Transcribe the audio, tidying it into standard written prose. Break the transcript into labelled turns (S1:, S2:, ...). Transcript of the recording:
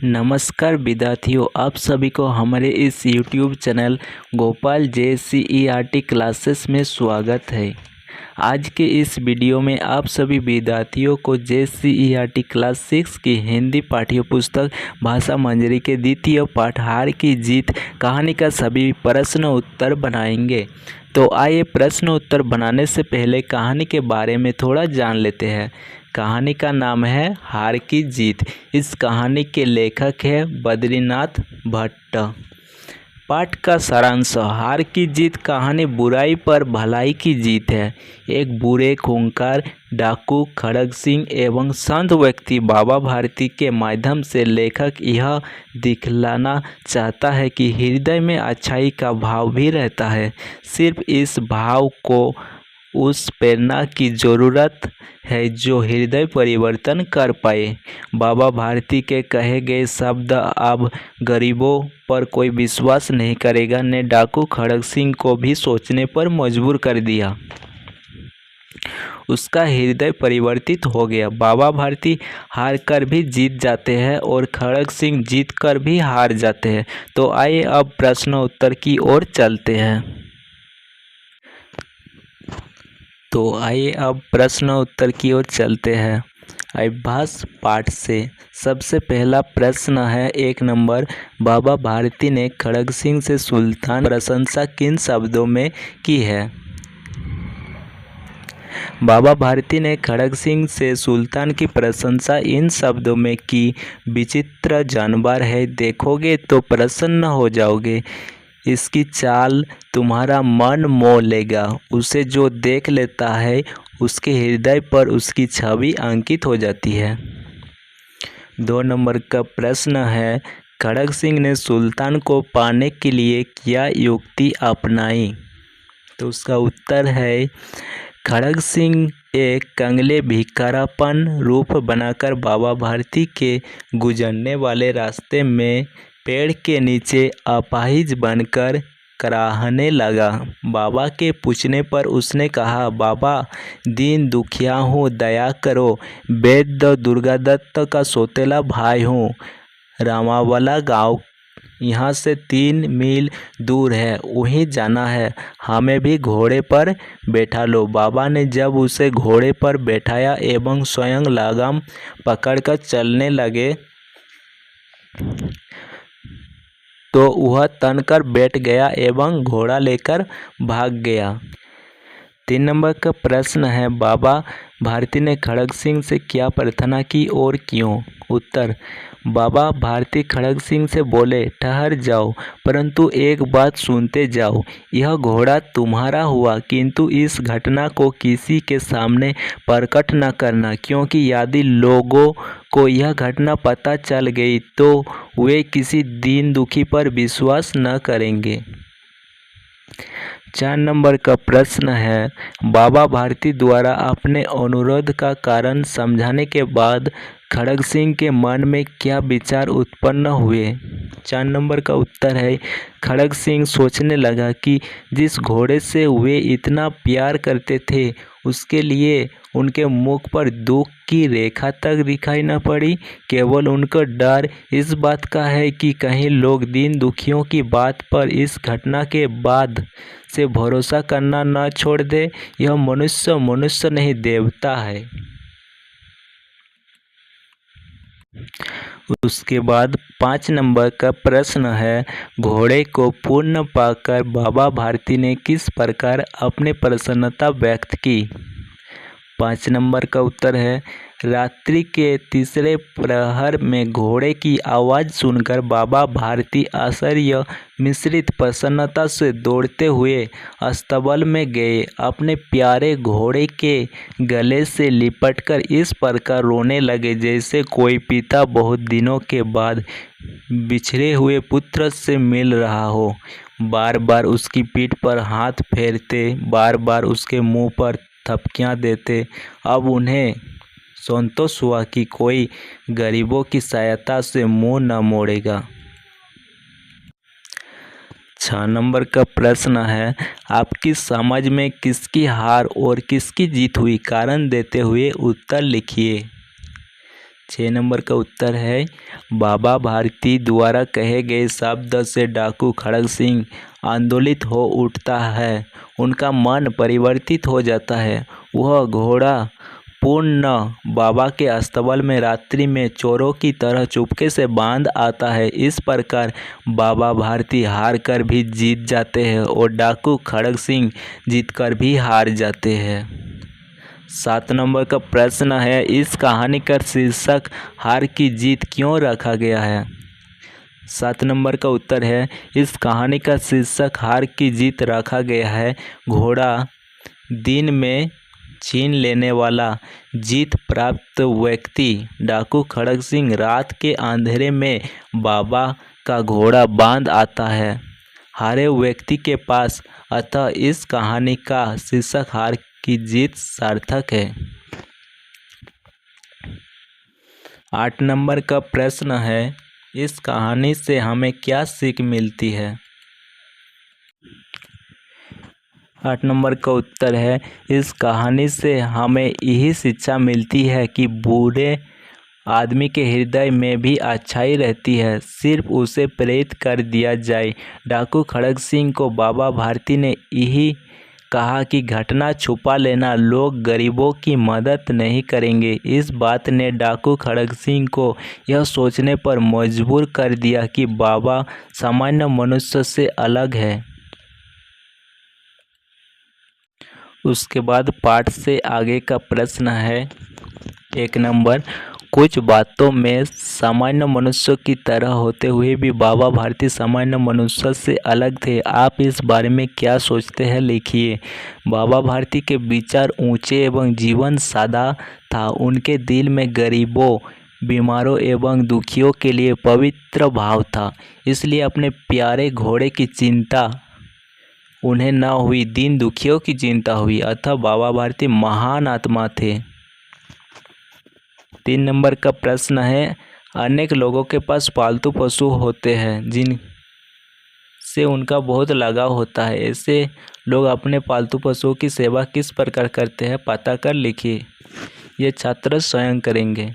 S1: नमस्कार विद्यार्थियों, आप सभी को हमारे इस YouTube channel Gopal JCERT classes में स्वागत है। आज के इस वीडियो में आप सभी विद्यार्थियों को JCERT क्लास 6 की हिंदी पाठ्य पुस्तक भाषा मंजरी के द्वितीय पाठ हार की जीत कहानी का सभी प्रश्न उत्तर बनाएंगे। तो आइए प्रश्न उत्तर बनाने से पहले कहानी के बारे में थोड़ा जान लेते हैं। कहानी का नाम है हार की जीत। इस कहानी के लेखक है बद्रीनाथ भट्ट। पाठ का सारांश। हार की जीत कहानी बुराई पर भलाई की जीत है। एक बुरे खूंखार डाकू खड़ग सिंह एवं संत व्यक्ति बाबा भारती के माध्यम से लेखक यह दिखलाना चाहता है कि हृदय में अच्छाई का भाव भी रहता है। सिर्फ इस भाव को उस प्रेरणा की ज़रूरत है जो हृदय परिवर्तन कर पाए। बाबा भारती के कहे गए शब्द अब गरीबों पर कोई विश्वास नहीं करेगा ने डाकू खड़ग सिंह को भी सोचने पर मजबूर कर दिया। उसका हृदय परिवर्तित हो गया। बाबा भारती हार कर भी जीत जाते हैं और खड़ग सिंह जीत कर भी हार जाते हैं। तो आइए अब प्रश्न उत्तर की ओर चलते हैं। प्रश्न उत्तर की ओर चलते हैं। अभ्यास पाठ से सबसे पहला प्रश्न है 1 नंबर। बाबा भारती ने खड़ग सिंह से सुल्तान प्रशंसा किन शब्दों में की है? बाबा भारती ने खड़ग सिंह से सुल्तान की प्रशंसा इन शब्दों में की, विचित्र जानवर है, देखोगे तो प्रसन्न हो जाओगे, इसकी चाल तुम्हारा मन मोह लेगा, उसे जो देख लेता है उसके हृदय पर उसकी छवि अंकित हो जाती है। 2 नंबर का प्रश्न है खड़ग सिंह ने सुल्तान को पाने के लिए क्या युक्ति अपनाई? तो उसका उत्तर है खड़ग सिंह एक कंगले भिखारापन रूप बनाकर बाबा भारती के गुजरने वाले रास्ते में पेड़ के नीचे अपाहिज बनकर कराहने लगा। बाबा के पूछने पर उसने कहा, बाबा दीन दुखिया हूँ, दया करो, वैद्य दुर्गादत्त का सौतेला भाई हूँ, रामावला गांव यहाँ से 3 मील दूर है, वहीं जाना है, हमें भी घोड़े पर बैठा लो। बाबा ने जब उसे घोड़े पर बैठाया एवं स्वयं लगाम पकड़कर चलने लगे तो वह तनकर बैठ गया एवं घोड़ा लेकर भाग गया। 3 नंबर का प्रश्न है बाबा भारती ने खड़ग सिंह से क्या प्रार्थना की और क्यों? उत्तर, बाबा भारती खड़ग सिंह से बोले, ठहर जाओ, परंतु एक बात सुनते जाओ, यह घोड़ा तुम्हारा हुआ, किंतु इस घटना को किसी के सामने प्रकट न करना, क्योंकि यदि लोगों को यह घटना पता चल गई तो वे किसी दीन दुखी पर विश्वास न करेंगे। 4 नंबर का प्रश्न है बाबा भारती द्वारा अपने अनुरोध का कारण समझाने के बाद खड़ग सिंह के मन में क्या विचार उत्पन्न हुए? 4 नंबर का उत्तर है खड़ग सिंह सोचने लगा कि जिस घोड़े से वे इतना प्यार करते थे उसके लिए उनके मुख पर दुख की रेखा तक दिखाई न पड़ी। केवल उनका डर इस बात का है कि कहीं लोग दीन दुखियों की बात पर इस घटना के बाद से भरोसा करना न छोड़ दे। यह मनुष्य नहीं देवता है। उसके बाद 5 नंबर का प्रश्न है घोड़े को पूर्ण पाकर बाबा भारती ने किस प्रकार अपनी प्रसन्नता व्यक्त की? 5 नंबर का उत्तर है रात्रि के तीसरे प्रहर में घोड़े की आवाज़ सुनकर बाबा भारती आश्चर्य मिश्रित प्रसन्नता से दौड़ते हुए अस्तबल में गए। अपने प्यारे घोड़े के गले से लिपटकर इस प्रकार रोने लगे जैसे कोई पिता बहुत दिनों के बाद बिछड़े हुए पुत्र से मिल रहा हो। बार बार उसकी पीठ पर हाथ फेरते, बार बार उसके मुंह पर थपकियां देते। अब उन्हें संतोष हुआ कि कोई गरीबों की सहायता से मुंह न मोड़ेगा। 6 नंबर का प्रश्न है आपकी समझ में किसकी हार और किसकी जीत हुई? कारण देते हुए उत्तर लिखिए। 6 नंबर का उत्तर है बाबा भारती द्वारा कहे गए शब्द से डाकू खड़ग सिंह आंदोलित हो उठता है, उनका मन परिवर्तित हो जाता है। वह घोड़ा पूर्ण बाबा के अस्तबल में रात्रि में चोरों की तरह चुपके से बांध आता है। इस प्रकार बाबा भारती हार कर भी जीत जाते हैं और डाकू खड़ग सिंह जीतकर भी हार जाते हैं। 7 नंबर का प्रश्न है, इस कहानी का शीर्षक हार की जीत क्यों रखा गया है? 7 नंबर का उत्तर है, इस कहानी का शीर्षक हार की जीत रखा गया है। घोड़ा दिन में छीन लेने वाला जीत प्राप्त व्यक्ति डाकू खड़ग सिंह रात के अंधेरे में बाबा का घोड़ा बांध आता है हारे व्यक्ति के पास। अतः इस कहानी का शीर्षक हार की जीत सार्थक है। 8 नंबर का प्रश्न है, इस कहानी से हमें क्या सीख मिलती है? 8 नंबर का उत्तर है, इस कहानी से हमें यही शिक्षा मिलती है कि बुरे आदमी के हृदय में भी अच्छाई रहती है, सिर्फ उसे प्रेरित कर दिया जाए। डाकू खड़ग सिंह को बाबा भारती ने यही कहा कि घटना छुपा लेना, लोग गरीबों की मदद नहीं करेंगे। इस बात ने डाकू खड़ग सिंह को यह सोचने पर मजबूर कर दिया कि बाबा सामान्य मनुष्य से अलग है। उसके बाद पाठ से आगे का प्रश्न है 1 नंबर, कुछ बातों में सामान्य मनुष्य की तरह होते हुए भी बाबा भारती सामान्य मनुष्य से अलग थे। आप इस बारे में क्या सोचते हैं, लिखिए। बाबा भारती के विचार ऊंचे एवं जीवन सादा था। उनके दिल में गरीबों, बीमारों एवं दुखियों के लिए पवित्र भाव था। इसलिए अपने प्यारे घोड़े की चिंता उन्हें न हुई, दीन दुखियों की चिंता हुई। अतः बाबा भारती महान आत्मा थे। 3 नंबर का प्रश्न है, अनेक लोगों के पास पालतू पशु होते हैं जिनसे उनका बहुत लगाव होता है। ऐसे लोग अपने पालतू पशुओं की सेवा किस प्रकार करते हैं, पता कर लिखिए। ये छात्र स्वयं करेंगे।